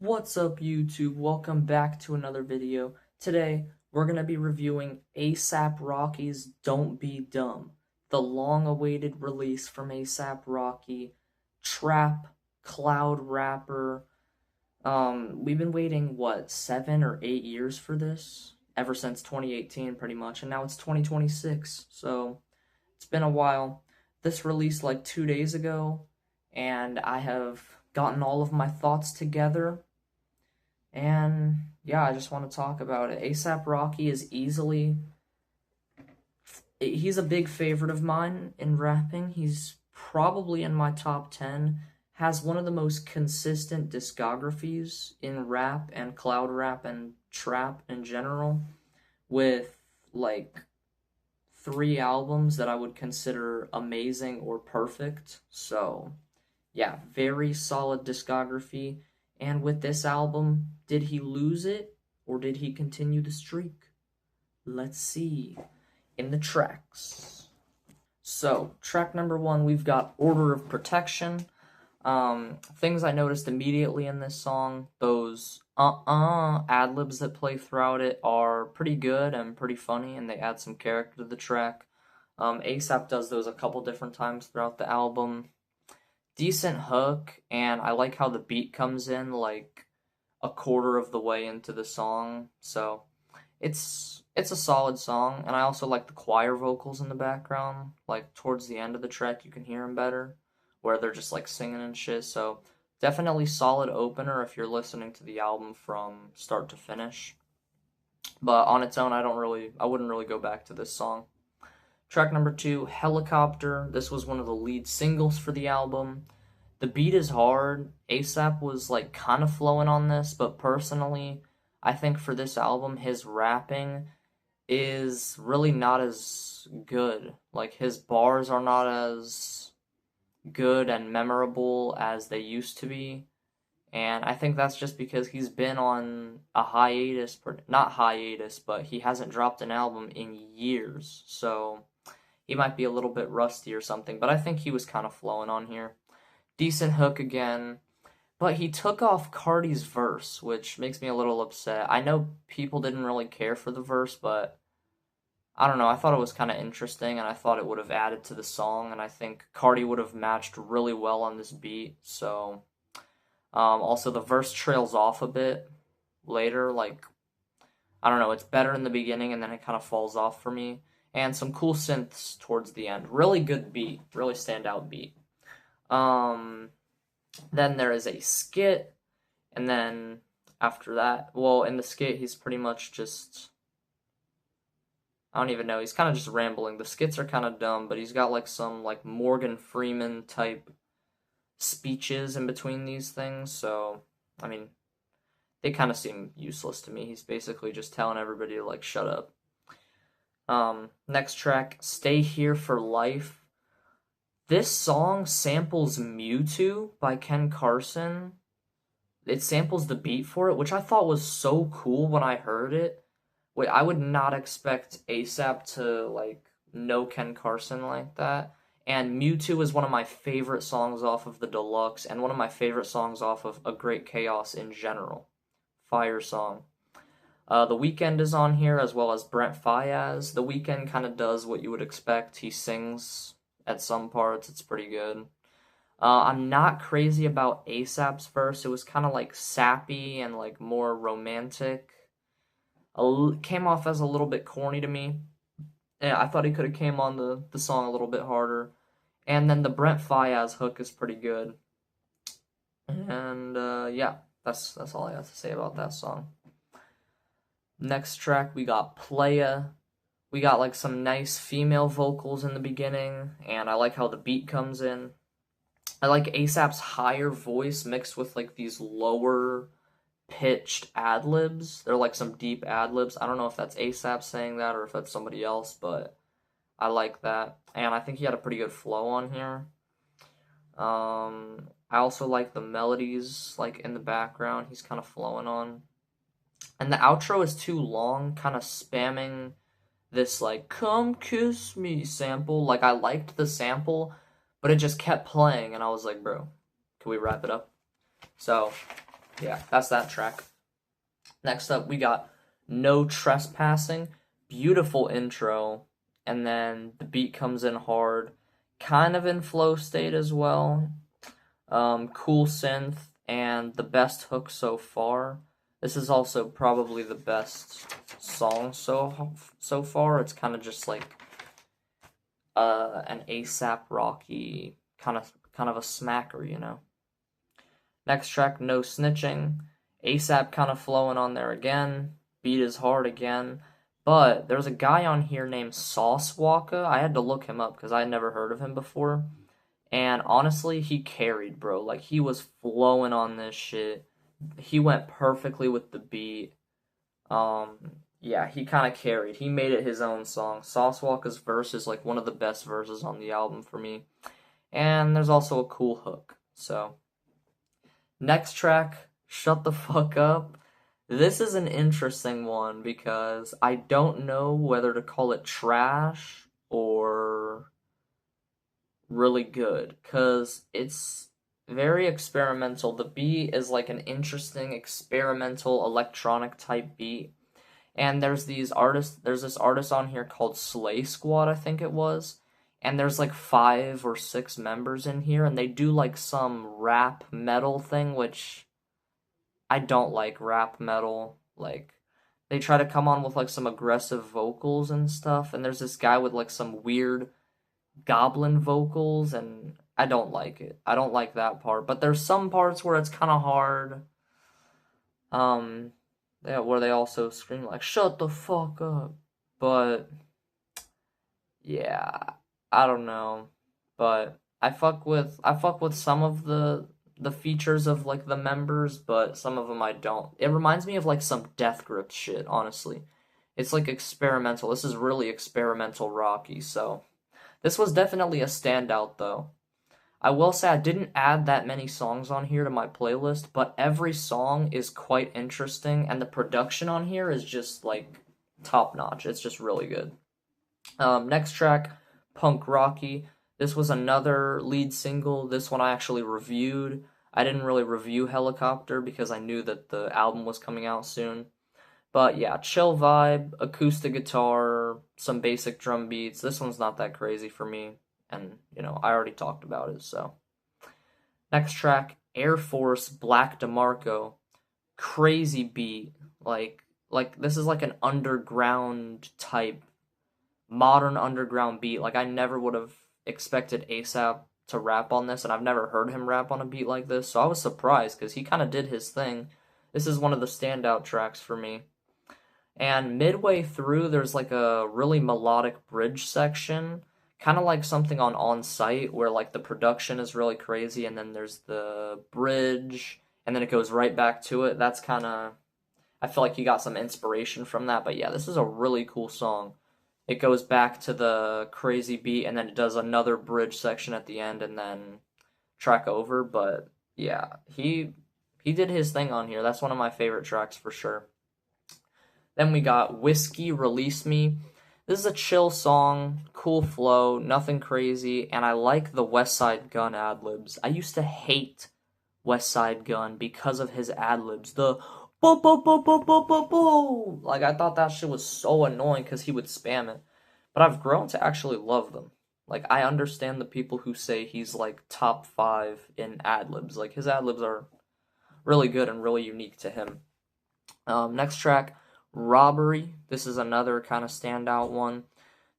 What's up, YouTube? Welcome back to another video. Today, we're going to be reviewing ASAP Rocky's Don't Be Dumb, the long-awaited release from ASAP Rocky, trap, cloud rapper. We've been waiting, what, 7 or 8 years for this? Ever since 2018, pretty much, and now it's 2026, so it's been a while. This released like 2 days ago, and I have gotten all of my thoughts together and yeah, I just want to talk about it. ASAP Rocky is he's a big favorite of mine in rapping. He's probably in my top 10. Has one of the most consistent discographies in rap and cloud rap and trap in general, with like 3 albums that I would consider amazing or perfect. So, yeah, very solid discography. And with this album, did he lose it or did he continue the streak? Let's see in the tracks. So, track number 1, we've got Order of Protection. Things I noticed immediately in this song, those ad-libs that play throughout it are pretty good and pretty funny, and they add some character to the track. ASAP does those a couple different times throughout the album. Decent hook, and I like how the beat comes in like a quarter of the way into the song, so it's a solid song. And I also like the choir vocals in the background, like towards the end of the track you can hear them better, where they're just like singing and shit. So definitely solid opener if you're listening to the album from start to finish. But on its own, I wouldn't really go back to this song. Track number 2, Helicopter. This was one of the lead singles for the album. The beat is hard. ASAP was like kind of flowing on this, but personally, I think for this album, his rapping is really not as good. Like, his bars are not as good and memorable as they used to be. And I think that's just because he's been on a hiatus, not hiatus, but he hasn't dropped an album in years. So he might be a little bit rusty or something, but I think he was kind of flowing on here. Decent hook again, but he took off Cardi's verse, which makes me a little upset. I know people didn't really care for the verse, but I don't know, I thought it was kind of interesting, and I thought it would have added to the song, and I think Cardi would have matched really well on this beat, so... also, the verse trails off a bit later, like, I don't know, it's better in the beginning, and then it kind of falls off for me. And some cool synths towards the end. Really good beat, really standout beat. Um, then there is a skit, and then after that, well, in the skit, he's pretty much just, I don't even know, he's kind of just rambling. The skits are kind of dumb, but he's got like some like Morgan Freeman type speeches in between these things, so, I mean, they kind of seem useless to me. He's basically just telling everybody to like shut up. Next track, Stay Here for Life. This song samples Mewtwo by Ken Carson. It samples the beat for it, which I thought was so cool when I heard it. Wait, I would not expect ASAP to like know Ken Carson like that. And Mewtwo is one of my favorite songs off of the Deluxe, and one of my favorite songs off of A Great Chaos in general. Fire song. The Weeknd is on here, as well as Brent Faiyaz. The Weeknd kind of does what you would expect. He sings at some parts. It's pretty good. I'm not crazy about ASAP's verse. It was kind of like sappy and like more romantic. Came off as a little bit corny to me. Yeah, I thought he could have came on the song a little bit harder. And then the Brent Faiyaz hook is pretty good. And yeah, that's all I have to say about that song. Next track, we got Playa. We got like some nice female vocals in the beginning, and I like how the beat comes in. I like ASAP's higher voice mixed with like these lower pitched ad libs. They're like some deep ad libs. I don't know if that's ASAP saying that or if that's somebody else, but I like that. And I think he had a pretty good flow on here. I also like the melodies like in the background. He's kind of flowing on. And the outro is too long, kind of spamming this like "come kiss me" sample. Like, I liked the sample, but it just kept playing, and I was like, bro, can we wrap it up? So yeah, that's that track. Next up, we got No Trespassing. Beautiful intro, and then the beat comes in hard, kind of in flow state as well. Cool synth, and the best hook so far. This is also probably the best song so far. It's kind of just like an ASAP Rocky kind of a smacker, you know. Next track, No Snitching. ASAP kind of flowing on there again. Beat is hard again. But there's a guy on here named Sauce Walka. I had to look him up because I had never heard of him before. And honestly, he carried, bro. Like, he was flowing on this shit. He went perfectly with the beat. Yeah, he kind of carried. He made it his own song. Sauce Walka's verse is like one of the best verses on the album for me. And there's also a cool hook. So, next track, Shut the Fuck Up. This is an interesting one because I don't know whether to call it trash or really good because it's very experimental. The beat is like an interesting experimental electronic type beat. And there's this artist on here called Slay Squad, I think it was. And there's like 5 or 6 members in here, and they do like some rap metal thing, which I don't like rap metal. Like, they try to come on with like some aggressive vocals and stuff, and there's this guy with like some weird goblin vocals, and I don't like it. I don't like that part. But there's some parts where it's kind of hard. Yeah, where they also scream like "Shut the fuck up," but yeah, I don't know. But I fuck with some of the features of like the members, but some of them I don't. It reminds me of like some Death Grip shit, honestly. It's like experimental. This is really experimental Rocky, so this was definitely a standout though. I will say I didn't add that many songs on here to my playlist, but every song is quite interesting, and the production on here is just like top notch. It's just really good. Next track, Punk Rocky. This was another lead single. This one I actually reviewed. I didn't really review Helicopter because I knew that the album was coming out soon. But yeah, chill vibe, acoustic guitar, some basic drum beats. This one's not that crazy for me, and I already talked about it, so. Next track, Air Force Black DeMarco. Crazy beat. Like this is like an underground type, modern underground beat. Like I never would have expected ASAP to rap on this, and I've never heard him rap on a beat like this, so I was surprised because he kind of did his thing. This is one of the standout tracks for me. And midway through, there's like a really melodic bridge section, kind of like something on site where like the production is really crazy, and then there's the bridge, and then it goes right back to it. That's kind of, I feel like you got some inspiration from that. But yeah, this is a really cool song. It goes back to the crazy beat, and then it does another bridge section at the end, and then track over. But yeah, he did his thing on here. That's one of my favorite tracks for sure. Then we got Whiskey Release Me. This is a chill song, cool flow, nothing crazy, and I like the Westside Gunn ad-libs. I used to hate Westside Gunn because of his ad-libs. The bo bo bo bo bo bo bo. Like, I thought that shit was so annoying because he would spam it. But I've grown to actually love them. Like, I understand the people who say he's like top 5 in ad-libs. Like, his ad-libs are really good and really unique to him. Next track, Robbery. This is another kind of standout one.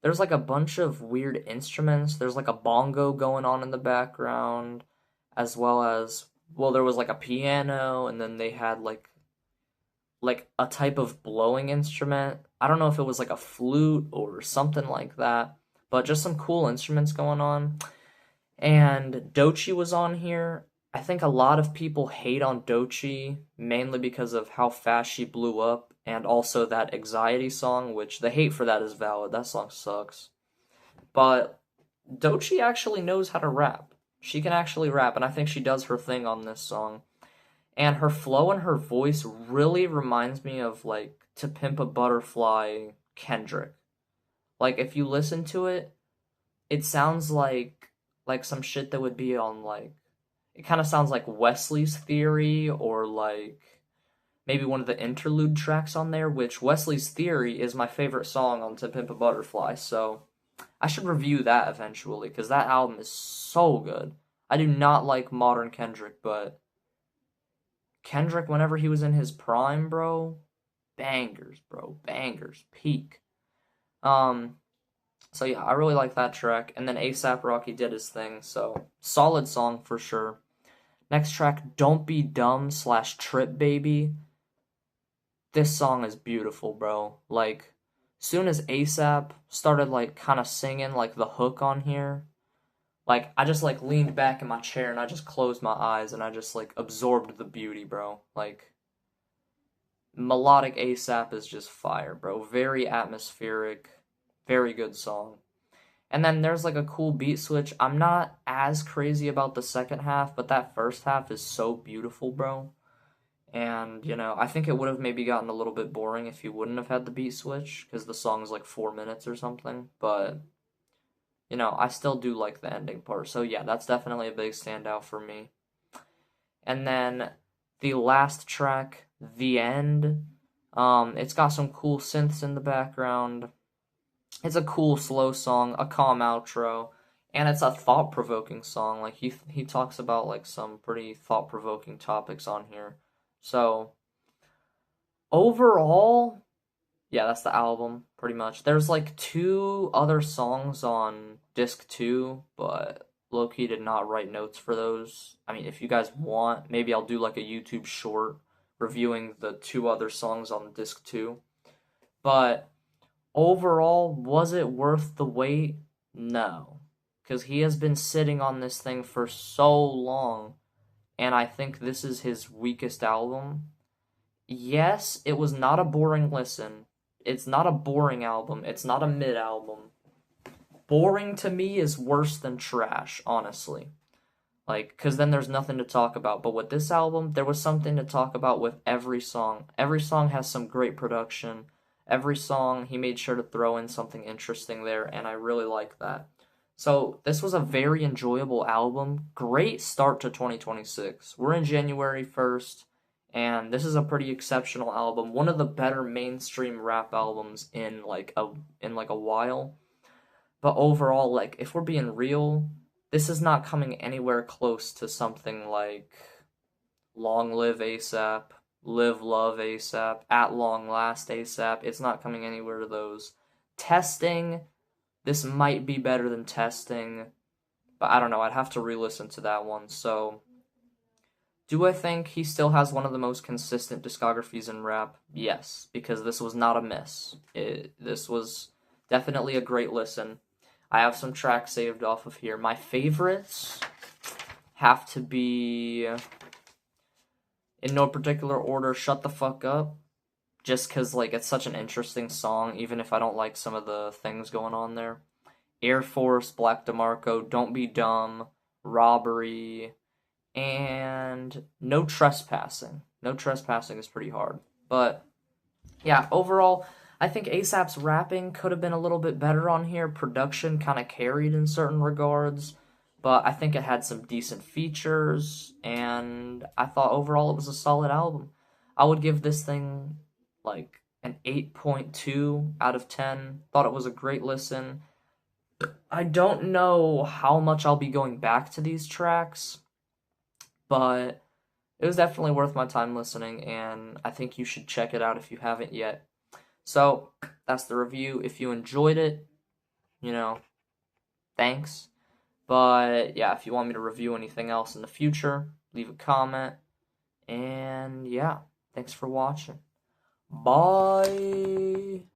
There's like a bunch of weird instruments. There's like a bongo going on in the background, as well as, well, there was like a piano, and then they had like a type of blowing instrument. I don't know if it was like a flute or something like that, but just some cool instruments going on. And Doechii was on here. I think a lot of people hate on Doechii mainly because of how fast she blew up, and also that Anxiety song, which the hate for that is valid. That song sucks. But Doechii actually knows how to rap. She can actually rap, and I think she does her thing on this song. And her flow and her voice really reminds me of like To Pimp a Butterfly Kendrick. Like if you listen to it, it sounds like some shit that would be on like It kind of sounds like Wesley's Theory or like maybe one of the interlude tracks on there, which Wesley's Theory is my favorite song on To Pimp a Butterfly, so I should review that eventually, because that album is so good. I do not like modern Kendrick, but Kendrick, whenever he was in his prime, bro, bangers, peak. Um, so yeah, I really like that track, and then ASAP Rocky did his thing, so solid song for sure. Next track, Don't Be Dumb / Trip Baby. This song is beautiful, bro. Like, soon as ASAP started like kind of singing like the hook on here, like I just like leaned back in my chair and I just closed my eyes and I just like absorbed the beauty, bro. Like melodic ASAP is just fire, bro. Very atmospheric, very good song. And then there's like a cool beat switch. I'm not as crazy about the second half, but that first half is so beautiful, bro. And, I think it would have maybe gotten a little bit boring if you wouldn't have had the beat switch, because the song's like 4 minutes or something. But, I still do like the ending part. So, yeah, that's definitely a big standout for me. And then the last track, The End, it's got some cool synths in the background. It's a cool, slow song, a calm outro, and it's a thought-provoking song. Like, he talks about, like, some pretty thought-provoking topics on here. So, overall, yeah, that's the album, pretty much. There's like 2 other songs on disc 2, but low-key did not write notes for those. I mean, if you guys want, maybe I'll do like a YouTube short reviewing the 2 other songs on disc 2. But overall, was it worth the wait? No. Because he has been sitting on this thing for so long, and I think this is his weakest album. Yes, it was not a boring listen. It's not a boring album. It's not a mid album. Boring to me is worse than trash, honestly. Like, because then there's nothing to talk about. But with this album, there was something to talk about with every song. Every song has some great production. Every song, he made sure to throw in something interesting there, and I really like that. So, this was a very enjoyable album. Great start to 2026. We're in January 1st, and this is a pretty exceptional album. One of the better mainstream rap albums in like a while. But overall, like, if we're being real, this is not coming anywhere close to something like Long Live ASAP, Live Love ASAP, At Long Last ASAP. It's not coming anywhere to those. Testing, this might be better than Testing, but I don't know. I'd have to re-listen to that one. So, do I think he still has one of the most consistent discographies in rap? Yes, because this was not a miss. This was definitely a great listen. I have some tracks saved off of here. My favorites have to be, in no particular order, Shut the Fuck Up. Just because, like, it's such an interesting song, even if I don't like some of the things going on there. Air Force, Black DeMarco, Don't Be Dumb, Robbery, and No Trespassing. No Trespassing is pretty hard. But, yeah, overall, I think ASAP's rapping could have been a little bit better on here. Production kind of carried in certain regards, but I think it had some decent features, and I thought overall it was a solid album. I would give this thing like an 8.2 out of 10. Thought it was a great listen. I don't know how much I'll be going back to these tracks, but it was definitely worth my time listening, and I think you should check it out if you haven't yet. So, that's the review. If you enjoyed it, thanks. But, yeah, if you want me to review anything else in the future, leave a comment. And, yeah, thanks for watching. Bye!